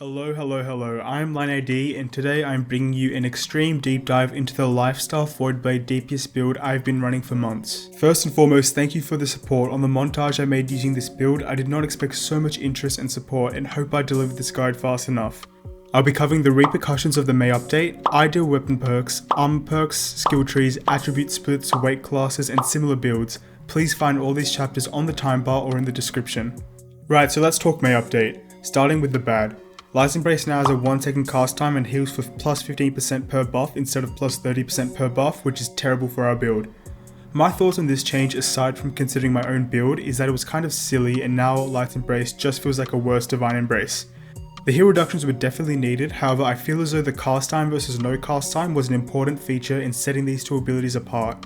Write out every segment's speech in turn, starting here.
Hello, I'm LineAD and today I'm bringing you an extreme deep dive into the Lifestaff Voidblade DPS build I've been running for months. First and foremost, thank you for the support on the montage I made using this build. I did not expect so much interest and support and hope I delivered this guide fast enough. I'll be covering the repercussions of the May update, ideal weapon perks, armor perks, skill trees, attribute splits, weight classes and similar builds. Please find all these chapters on the time bar or in the description. Right, so let's talk May update, starting with the bad. Light's Embrace now has a 1 second cast time and heals for plus 15% per buff instead of plus 30% per buff, which is terrible for our build. My thoughts on this change, aside from considering my own build, is that it was kind of silly and now Light's Embrace just feels like a worse Divine Embrace. The heal reductions were definitely needed, however I feel as though the cast time versus no cast time was an important feature in setting these two abilities apart.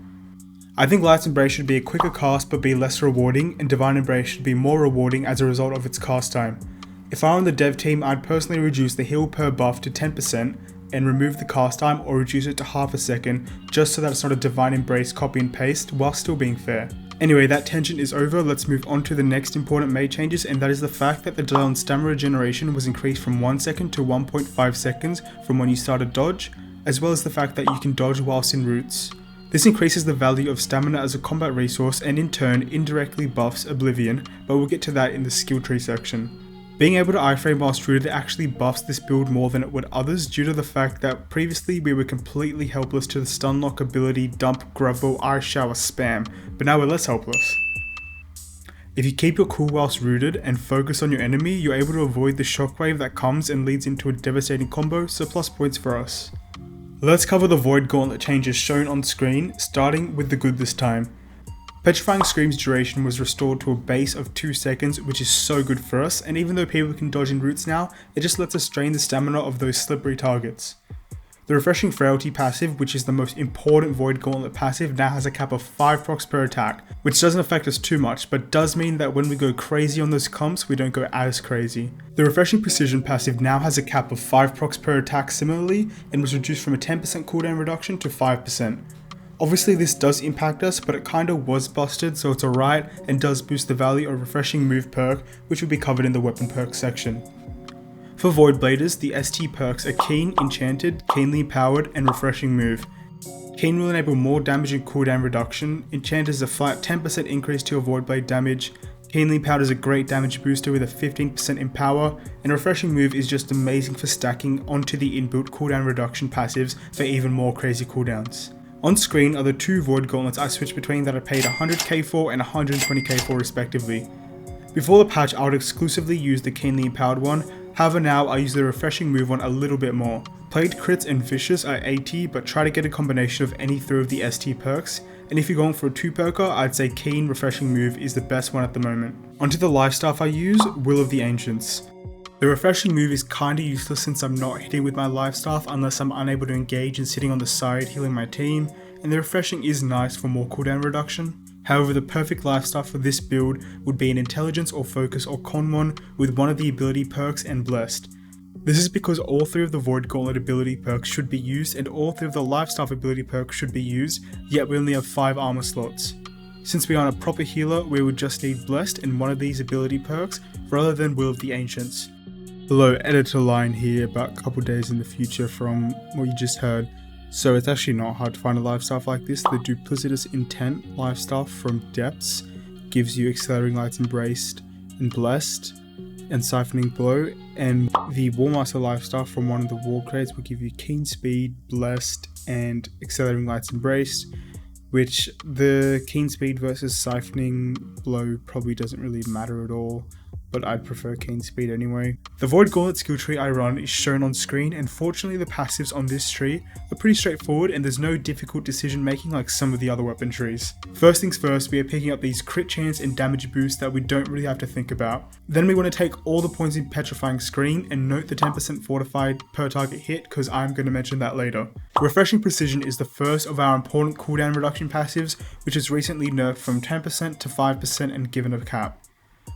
I think Light's Embrace should be a quicker cast but be less rewarding, and Divine Embrace should be more rewarding as a result of its cast time. If I were on the dev team, I'd personally reduce the heal per buff to 10% and remove the cast time or reduce it to half a second just so that it's not a Divine Embrace copy and paste while still being fair. Anyway, that tangent is over, let's move on to the next important May changes, and that is the fact that the delay on stamina regeneration was increased from 1 second to 1.5 seconds from when you start a dodge, as well as the fact that you can dodge whilst in roots. This increases the value of stamina as a combat resource and in turn indirectly buffs Oblivion, but we'll get to that in the skill tree section. Being able to iframe whilst rooted actually buffs this build more than it would others due to the fact that previously we were completely helpless to the stunlock ability dump, grovel, ice shower spam, but now we're less helpless. If you keep your cool whilst rooted and focus on your enemy, you're able to avoid the shockwave that comes and leads into a devastating combo, so plus points for us. Let's cover the Void Gauntlet changes shown on screen, starting with the good this time. Petrifying Scream's duration was restored to a base of 2 seconds, which is so good for us, and even though people can dodge in roots now, it just lets us drain the stamina of those slippery targets. The Refreshing Frailty passive, which is the most important Void Gauntlet passive, now has a cap of 5 procs per attack, which doesn't affect us too much, but does mean that when we go crazy on those comps, we don't go as crazy. The Refreshing Precision passive now has a cap of 5 procs per attack similarly, and was reduced from a 10% cooldown reduction to 5%. Obviously this does impact us, but it kinda was busted, so it's alright and does boost the value of Refreshing Move perk, which will be covered in the weapon perks section. For Voidbladers, the ST perks are Keen, Enchanted, Keenly Empowered, and Refreshing Move. Keen will enable more damage and cooldown reduction, Enchanted is a flat 10% increase to your Voidblade damage, Keenly Empowered is a great damage booster with a 15% empower, and Refreshing Move is just amazing for stacking onto the inbuilt cooldown reduction passives for even more crazy cooldowns. On screen are the two Void Gauntlets I switched between that I paid 100k for and 120k for respectively. Before the patch I would exclusively use the Keenly Empowered one, however now I use the Refreshing Move one a little bit more. Plagued Crits and Vicious are 80, but try to get a combination of any 3 of the ST perks, and if you're going for a 2-perker, I'd say Keen Refreshing Move is the best one at the moment. Onto the Lifestaff I use, Will of the Ancients. The Refreshing Move is kinda useless since I'm not hitting with my Lifestaff unless I'm unable to engage and sitting on the side healing my team, and the Refreshing is nice for more cooldown reduction. However, the perfect Lifestaff for this build would be an Intelligence or Focus or Con one with one of the ability perks and Blessed. This is because all 3 of the Void Gauntlet ability perks should be used and all 3 of the Lifestaff ability perks should be used, yet we only have 5 armor slots. Since we aren't a proper healer, we would just need Blessed and one of these ability perks rather than Will of the Ancients. Hello, editor line here about a couple days in the future from what you just heard. So it's actually not hard to find a Lifestaff like this. The Duplicitous Intent Lifestaff from Depths gives you Accelerating Lights Embraced and Blessed and Siphoning Blow, and the Warmaster Lifestaff from one of the War Crates will give you Keen Speed, Blessed and Accelerating Lights Embraced, which the Keen Speed versus Siphoning Blow probably doesn't really matter at all, but I'd prefer Keen Speed anyway. The Void Gauntlet skill tree I run is shown on screen, and fortunately the passives on this tree are pretty straightforward and there's no difficult decision making like some of the other weapon trees. First things first, we are picking up these crit chance and damage boosts that we don't really have to think about. Then we want to take all the points in Petrifying Scream and note the 10% fortified per target hit because I'm going to mention that later. Refreshing Precision is the first of our important cooldown reduction passives, which was recently nerfed from 10% to 5% and given a cap.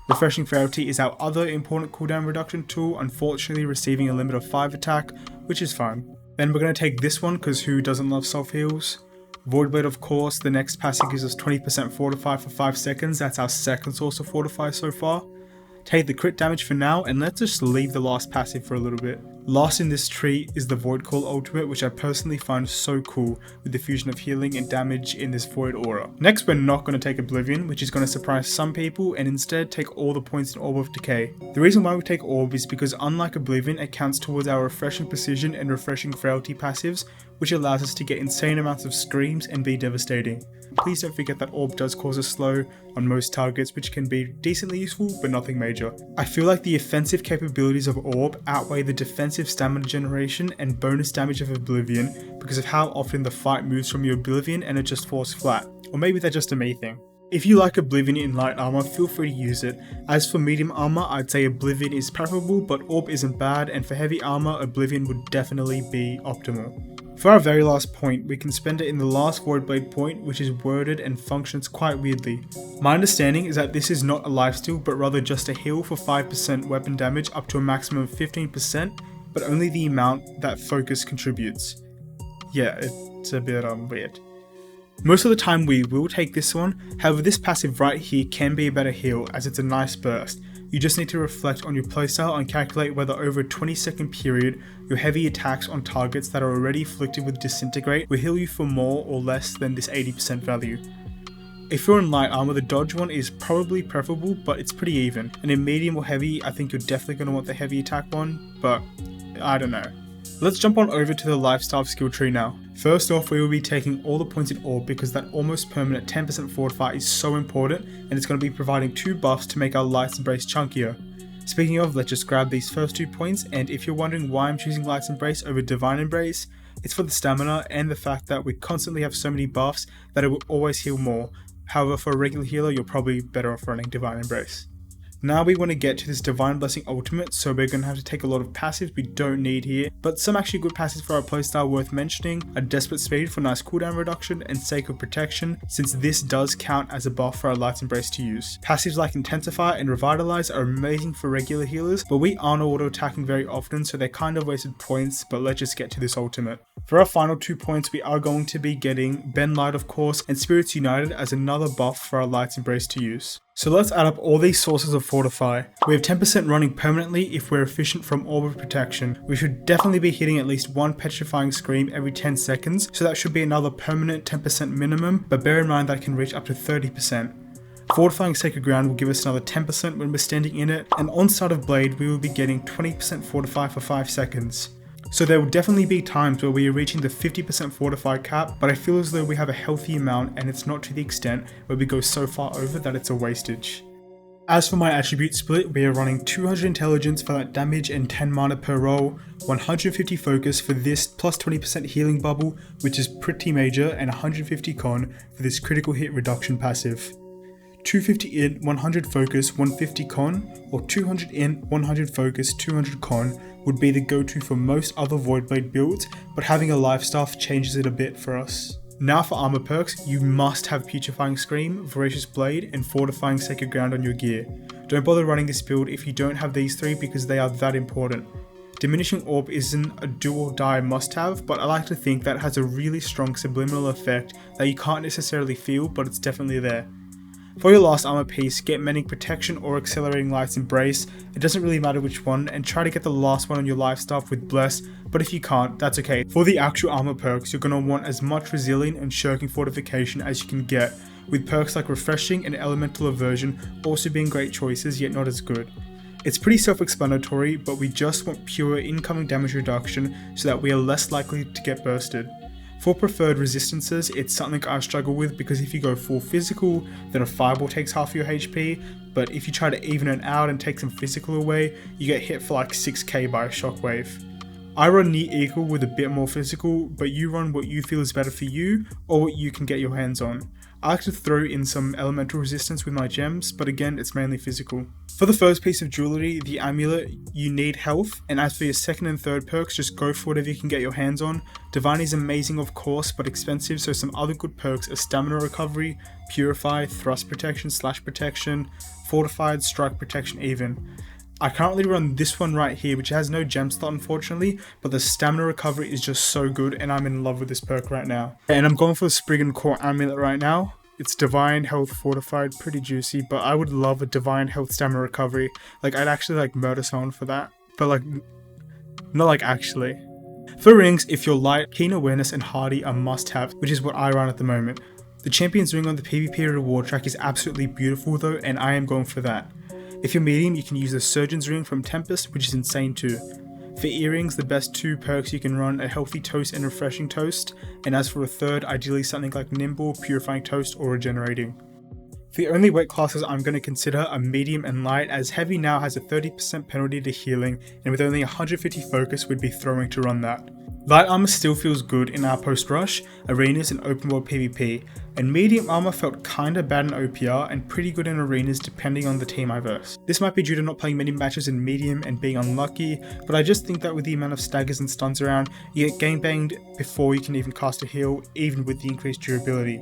Refreshing Frailty is our other important cooldown reduction tool, unfortunately receiving a limit of 5 attack, which is fine. Then we're going to take this one because who doesn't love self heals? Voidblade, of course, the next passive gives us 20% fortify for 5 seconds, that's our second source of fortify so far. Take the crit damage for now, and let's just leave the last passive for a little bit. Last in this tree is the Void Call ultimate, which I personally find so cool with the fusion of healing and damage in this Void aura. Next, we're not going to take Oblivion, which is going to surprise some people, and instead take all the points in Orb of Decay. The reason why we take Orb is because unlike Oblivion, it counts towards our Refreshing Precision and Refreshing Frailty passives, which allows us to get insane amounts of screams and be devastating. Please don't forget that Orb does cause a slow on most targets, which can be decently useful, but nothing major. I feel like the offensive capabilities of Orb outweigh the defensive stamina generation and bonus damage of Oblivion because of how often the fight moves from your Oblivion and it just falls flat. Or maybe that's just a me thing. If you like Oblivion in light armor, feel free to use it. As for medium armor, I'd say Oblivion is preferable, but Orb isn't bad, and for heavy armor, Oblivion would definitely be optimal. For our very last point, we can spend it in the last Voidblade point, which is worded and functions quite weirdly. My understanding is that this is not a lifesteal, but rather just a heal for 5% weapon damage up to a maximum of 15%, but only the amount that focus contributes. Yeah, it's a bit weird. Most of the time we will take this one, however this passive right here can be a better heal as it's a nice burst. You just need to reflect on your playstyle and calculate whether over a 20-second period your heavy attacks on targets that are already afflicted with Disintegrate will heal you for more or less than this 80% value. If you're in light armor, the dodge one is probably preferable, but it's pretty even. And in medium or heavy, I think you're definitely going to want the heavy attack one, but I don't know. Let's jump on over to the Lifestaff skill tree now. First off, we will be taking all the points in Orb because that almost permanent 10% fortify is so important, and it's going to be providing 2 buffs to make our Light's Embrace chunkier. Speaking of, let's just grab these first 2 points, and if you're wondering why I'm choosing Light's Embrace over Divine Embrace, it's for the stamina and the fact that we constantly have so many buffs that it will always heal more. However, for a regular healer, you're probably better off running Divine Embrace. Now we want to get to this Divine Blessing ultimate, so we're going to have to take a lot of passives we don't need here, but some actually good passives for our playstyle worth mentioning are Desperate Speed for nice cooldown reduction and Sacred Protection, since this does count as a buff for our Light's Embrace to use. Passives like Intensify and Revitalize are amazing for regular healers, but we aren't auto attacking very often, so they're kind of wasted points, but let's just get to this ultimate. For our final 2 points, we are going to be getting Bend Light of course, and Spirits United as another buff for our Light's Embrace to use. So let's add up all these sources of Fortify. We have 10% running permanently if we're efficient from Orb of Protection. We should definitely be hitting at least 1 Petrifying Scream every 10 seconds, so that should be another permanent 10% minimum, but bear in mind that it can reach up to 30%. Fortifying Sacred Ground will give us another 10% when we're standing in it, and on start of Blade we will be getting 20% Fortify for 5 seconds. So there will definitely be times where we are reaching the 50% Fortify cap, but I feel as though we have a healthy amount and it's not to the extent where we go so far over that it's a wastage. As for my attribute split, we are running 200 intelligence for that damage and 10 mana per roll, 150 focus for this plus 20% healing bubble, which is pretty major, and 150 con for this critical hit reduction passive. 250 int, 100 focus, 150 con, or 200 int, 100 focus, 200 con would be the go-to for most other Voidblade builds, but having a Lifestaff changes it a bit for us. Now for Armour Perks, you must have Putrefying Scream, Voracious Blade, and Fortifying Sacred Ground on your gear. Don't bother running this build if you don't have these 3 because they are that important. Diminishing Orb isn't a do or die must-have, but I like to think that it has a really strong subliminal effect that you can't necessarily feel, but it's definitely there. For your last armor piece, get Mending Protection or Accelerating Light's Embrace. It doesn't really matter which one, and try to get the last one on your Lifestaff with Bless, but if you can't, that's okay. For the actual armor perks, you're going to want as much Resilient and Shirking Fortification as you can get, with perks like Refreshing and Elemental Aversion also being great choices, yet not as good. It's pretty self-explanatory, but we just want pure incoming damage reduction so that we are less likely to get bursted. For preferred resistances, it's something I struggle with because if you go full physical, then a fireball takes half your HP, but if you try to even it out and take some physical away, you get hit for like 6k by a shockwave. I run near equal with a bit more physical, but you run what you feel is better for you, or what you can get your hands on. I like to throw in some elemental resistance with my gems, but again, it's mainly physical. For the first piece of jewellery, the amulet, you need health, and as for your second and third perks, just go for whatever you can get your hands on. Divine is amazing of course, but expensive, so some other good perks are Stamina Recovery, Purify, Thrust Protection, Slash Protection, Fortified, Strike Protection even. I currently run this one right here, which has no gem slot unfortunately, but the Stamina Recovery is just so good and I'm in love with this perk right now. And I'm going for the Spriggan Core Amulet right now. It's Divine Health Fortified, pretty juicy, but I would love a Divine Health Stamina Recovery. Like, I'd actually like murder someone for that, but like, not like actually. For rings, if you're light, Keen Awareness and Hardy are must-have, which is what I run at the moment. The Champion's Ring on the PvP reward track is absolutely beautiful though, and I am going for that. If you're medium, you can use the Surgeon's Ring from Tempest, which is insane too. For earrings, the best 2 perks you can run are Healthy Toast and Refreshing Toast, and as for a third, ideally something like Nimble, Purifying Toast, or Regenerating. The only weight classes I'm going to consider are medium and light, as heavy now has a 30% penalty to healing, and with only 150 focus we'd be throwing to run that. Light armor still feels good in our post-rush, arenas and open world PvP, and medium armor felt kinda bad in OPR and pretty good in arenas depending on the team I verse. This might be due to not playing many matches in medium and being unlucky, but I just think that with the amount of staggers and stuns around, you get gangbanged before you can even cast a heal, even with the increased durability.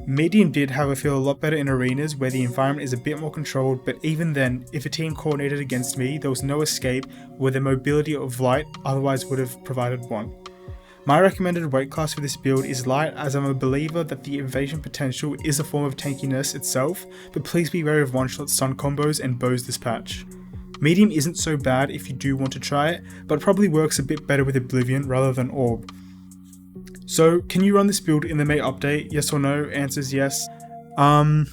Medium did however feel a lot better in arenas where the environment is a bit more controlled, but even then, if a team coordinated against me, there was no escape where the mobility of light otherwise would have provided one. My recommended weight class for this build is light, as I'm a believer that the evasion potential is a form of tankiness itself, but please be wary of one-shot stun combos and bows this patch. Medium isn't so bad if you do want to try it, but probably works a bit better with Oblivion rather than Orb. So, can you run this build in the May update? Yes or no? Answer's yes. One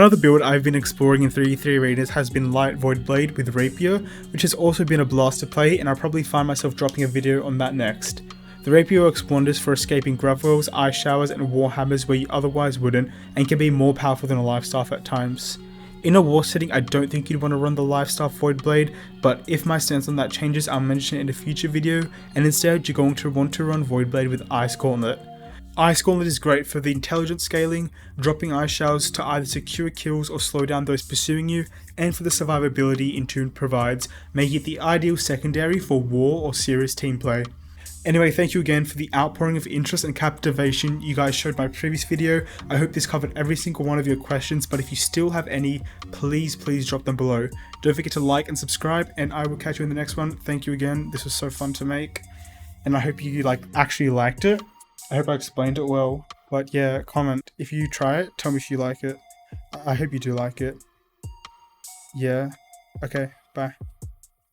other build I've been exploring in 3v3 arenas has been Light Voidblade with Rapier, which has also been a blast to play, and I'll probably find myself dropping a video on that next. The Rapier works wonders for escaping grav wells, ice showers, and warhammers where you otherwise wouldn't, and can be more powerful than a Lifestaff at times. In a war setting, I don't think you'd want to run the Lifestaff Voidblade, but if my stance on that changes, I'll mention it in a future video, and instead you're going to want to run Voidblade with Ice Gauntlet. Ice Gauntlet is great for the intelligence scaling, dropping ice showers to either secure kills or slow down those pursuing you, and for the survivability Intune provides, making it the ideal secondary for war or serious team play. Anyway, thank you again for the outpouring of interest and captivation you guys showed my previous video. I hope this covered every single one of your questions, but if you still have any, please drop them below. Don't forget to like and subscribe, and I will catch you in the next one. Thank you again, this was so fun to make, and I hope you actually liked it. I hope I explained it well, but yeah, comment. If you try it, tell me if you like it. I hope you do like it. Yeah, okay, bye.